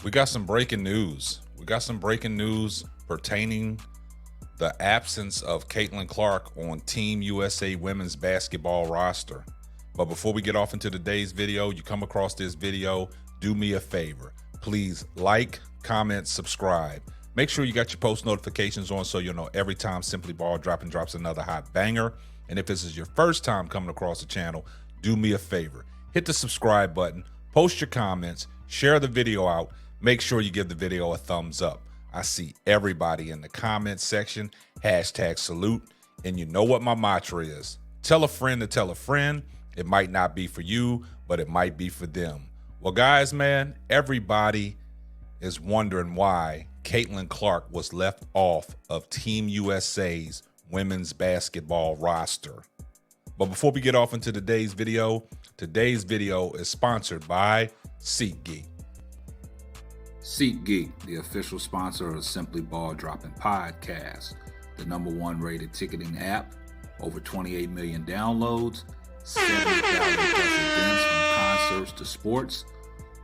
We got some breaking news. Pertaining the absence of Caitlin Clark on Team USA women's basketball roster. But before we get off into today's video, you come across this video, do me a favor. Please like, comment, subscribe. Make sure you got your post notifications on so you'll know every time Simply Ball drops another hot banger. And if this is your first time coming across the channel, do me a favor. Hit the subscribe button, post your comments, share the video out. Make sure you give the video a thumbs up. I see everybody in the comment section, #salute. And you know what my mantra is. Tell a friend to tell a friend. It might not be for you, but it might be for them. Well, guys, man, everybody is wondering why Caitlin Clark was left off of Team USA's women's basketball roster. But before we get off into today's video is sponsored by SeatGeek. SeatGeek, the official sponsor of Simply Ball Dropping Podcast, the #1 rated ticketing app, over 28 million downloads, 70,000 plus events from concerts to sports,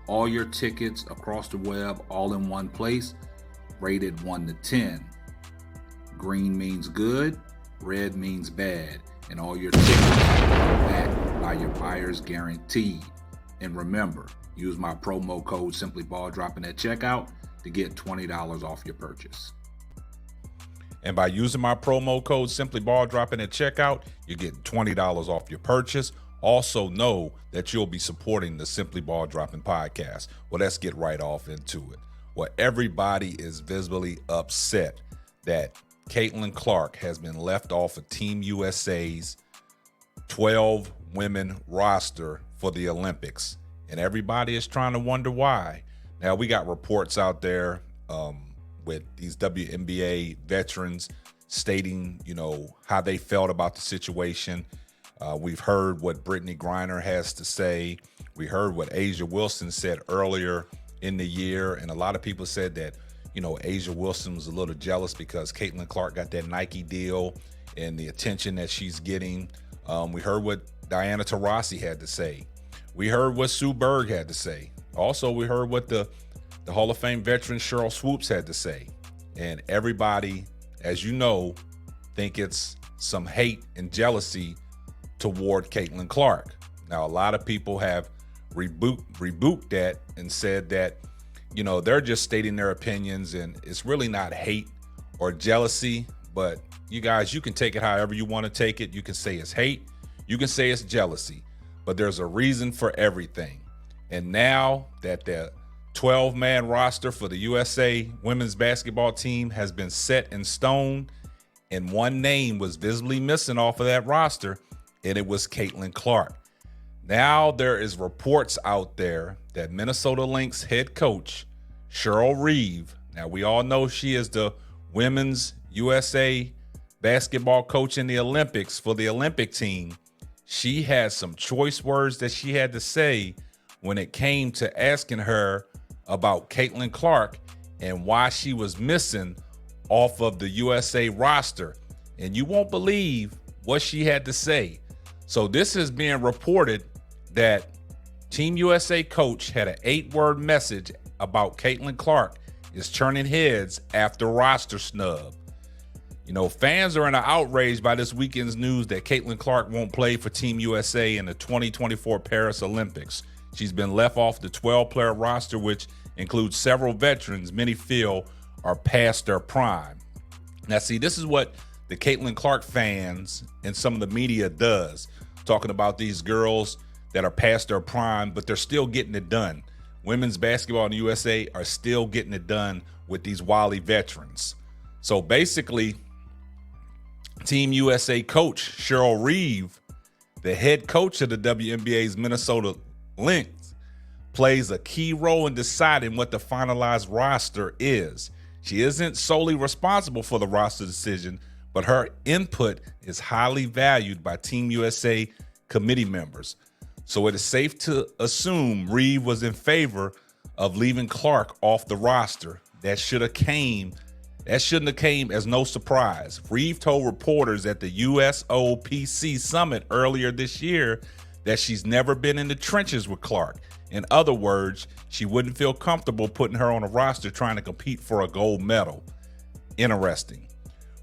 all your tickets across the web, all in one place, rated 1 to 10. Green means good, red means bad, and all your tickets are backed by your buyer's guaranteed. And remember, use my promo code SimplyBallDropping at checkout to get $20 off your purchase. And by using my promo code SimplyBallDropping at checkout, you're getting $20 off your purchase. Also know that you'll be supporting the Simply Ball Dropping Podcast. Well, let's get right off into it. Well, everybody is visibly upset that Caitlin Clark has been left off of Team USA's 12 women roster for the Olympics. And everybody is trying to wonder why. Now, we got reports out there with these WNBA veterans stating, how they felt about the situation. We've heard what Brittany Griner has to say. We heard what A'ja Wilson said earlier in the year. And a lot of people said that, A'ja Wilson was a little jealous because Caitlin Clark got that Nike deal and the attention that she's getting. We heard what Diana Taurasi had to say. We heard what Sue Bird had to say. Also, we heard what the Hall of Fame veteran Cheryl Swoops had to say. And everybody, as you know, think it's some hate and jealousy toward Caitlin Clark. Now, a lot of people have rebuked that and said that, they're just stating their opinions and it's really not hate or jealousy. But you guys, you can take it however you want to take it. You can say it's hate. You can say it's jealousy. But there's a reason for everything. And now that the 12-man roster for the USA women's basketball team has been set in stone, and one name was visibly missing off of that roster, and it was Caitlin Clark. Now there is reports out there that Minnesota Lynx head coach Cheryl Reeve, now we all know she is the women's USA basketball coach in the Olympics for the Olympic team. She had some choice words that she had to say when it came to asking her about Caitlin Clark and why she was missing off of the USA roster. And you won't believe what she had to say. So this is being reported that Team USA coach had an 8-word message about Caitlin Clark is turning heads after roster snub. Fans are in an outrage by this weekend's news that Caitlin Clark won't play for Team USA in the 2024 Paris Olympics. She's been left off the 12-player roster, which includes several veterans many feel are past their prime. Now, see, this is what the Caitlin Clark fans and some of the media does, talking about these girls that are past their prime, but they're still getting it done. Women's basketball in the USA are still getting it done with these wily veterans. So basically, Team USA coach Cheryl Reeve, the head coach of the WNBA's Minnesota Lynx, plays a key role in deciding what the finalized roster is. She isn't solely responsible for the roster decision, but her input is highly valued by Team USA committee members. So it is safe to assume Reeve was in favor of leaving Clark off the roster. That shouldn't have came as no surprise. Reeve told reporters at the USOPC summit earlier this year that she's never been in the trenches with Clark In other words, she wouldn't feel comfortable putting her on a roster trying to compete for a gold medal. Interesting.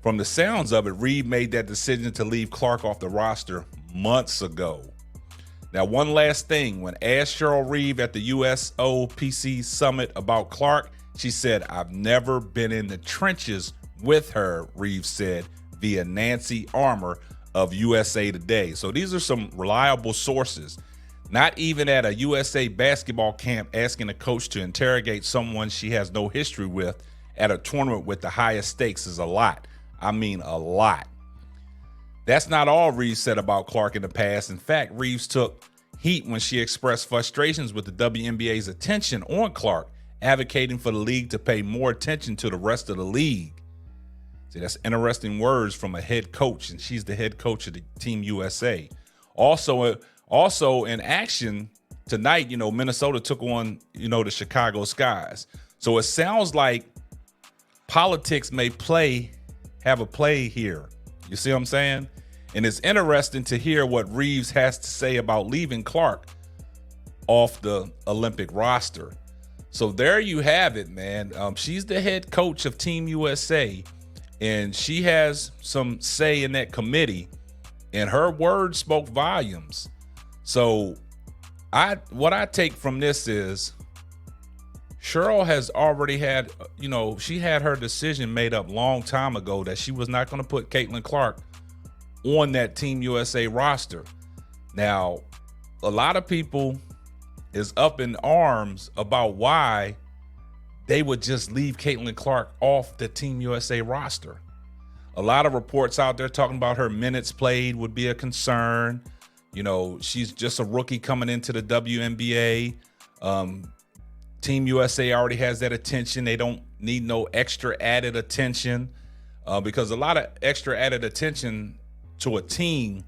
From the sounds of it, Reeve made that decision to leave Clark off the roster months ago. Now, one last thing. When asked Cheryl Reeve at the USOPC Summit about Clark, she said, "I've never been in the trenches with her," Reeve said via Nancy Armour of USA Today. So these are some reliable sources. Not even at a USA basketball camp asking a coach to interrogate someone she has no history with at a tournament with the highest stakes is a lot. I mean, a lot. That's not all Reeves said about Clark in the past. In fact, Reeves took heat when she expressed frustrations with the WNBA's attention on Clark, advocating for the league to pay more attention to the rest of the league. See, that's interesting words from a head coach, and she's the head coach of the Team USA. Also in action tonight, Minnesota took on, the Chicago Skies. So it sounds like politics may have a play here. You see what I'm saying? And it's interesting to hear what Reeves has to say about leaving Clark off the Olympic roster. So there you have it, man. She's the head coach of Team USA, and she has some say in that committee, and her words spoke volumes. So what I take from this is Cheryl has already had, she had her decision made up long time ago that she was not going to put Caitlin Clark on that Team USA roster. Now, a lot of people is up in arms about why they would just leave Caitlin Clark off the Team USA roster. A lot of reports out there talking about her minutes played would be a concern. She's just a rookie coming into the WNBA. Team USA already has that attention. They don't need no extra added attention because a lot of extra added attention to a team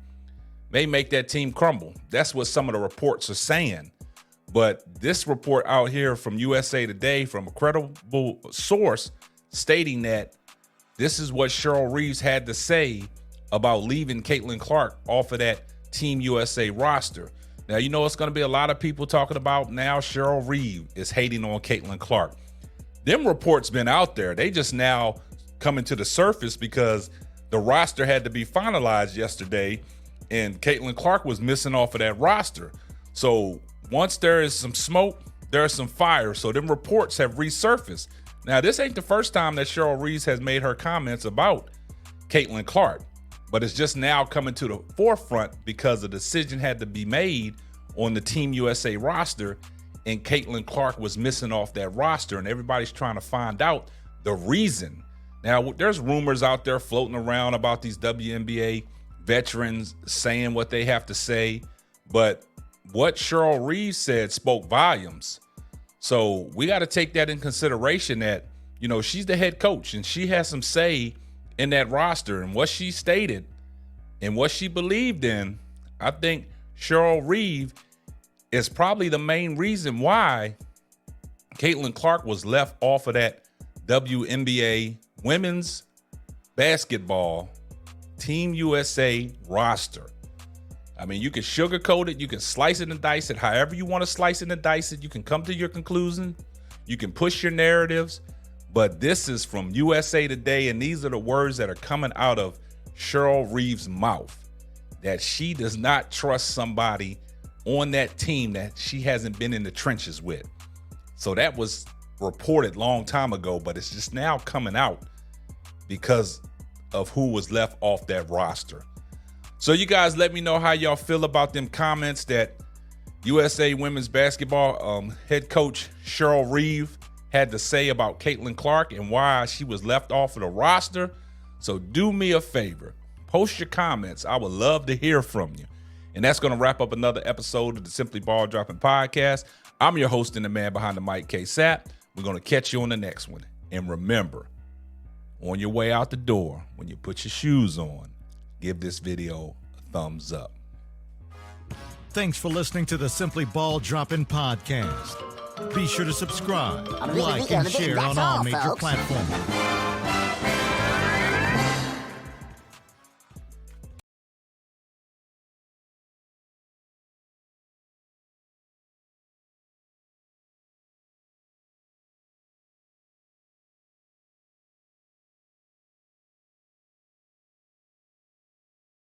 may make that team crumble. That's what some of the reports are saying. But this report out here from USA Today, from a credible source, stating that this is what Cheryl Reeves had to say about leaving Caitlin Clark off of that Team USA roster. Now, it's going to be a lot of people talking about now Cheryl Reeve is hating on Caitlin Clark. Them reports been out there. They just now coming to the surface because the roster had to be finalized yesterday and Caitlin Clark was missing off of that roster. So once there is some smoke, there's some fire. So them reports have resurfaced. Now, this ain't the first time that Cheryl Reeves has made her comments about Caitlin Clark, but it's just now coming to the forefront because a decision had to be made on the Team USA roster, and Caitlin Clark was missing off that roster, and everybody's trying to find out the reason. Now, there's rumors out there floating around about these WNBA veterans saying what they have to say, but what Cheryl Reeves said spoke volumes. So we got to take that in consideration that, she's the head coach and she has some say in that roster, and what she stated and what she believed in. I think Cheryl Reeve is probably the main reason why Caitlin Clark was left off of that WNBA women's basketball Team USA roster. I mean, you can sugarcoat it, you can slice it and dice it however you want to slice it and dice it. You can come to your conclusion, you can push your narratives, but this is from USA Today, and these are the words that are coming out of Cheryl Reeves' mouth, that she does not trust somebody on that team that she hasn't been in the trenches with. So that was reported long time ago, but it's just now coming out because of who was left off that roster. So you guys let me know how y'all feel about them comments that USA women's basketball head coach Cheryl Reeve had to say about Caitlin Clark and why she was left off of the roster. So do me a favor, post your comments. I would love to hear from you. And that's going to wrap up another episode of the Simply Ball Dropping Podcast. I'm your host and the man behind the mic, K Sapp. We're going to catch you on the next one. And remember, on your way out the door, when you put your shoes on, give this video a thumbs up. Thanks for listening to the Simply Ball Dropping Podcast. Be sure to subscribe, like, and share on all major platforms.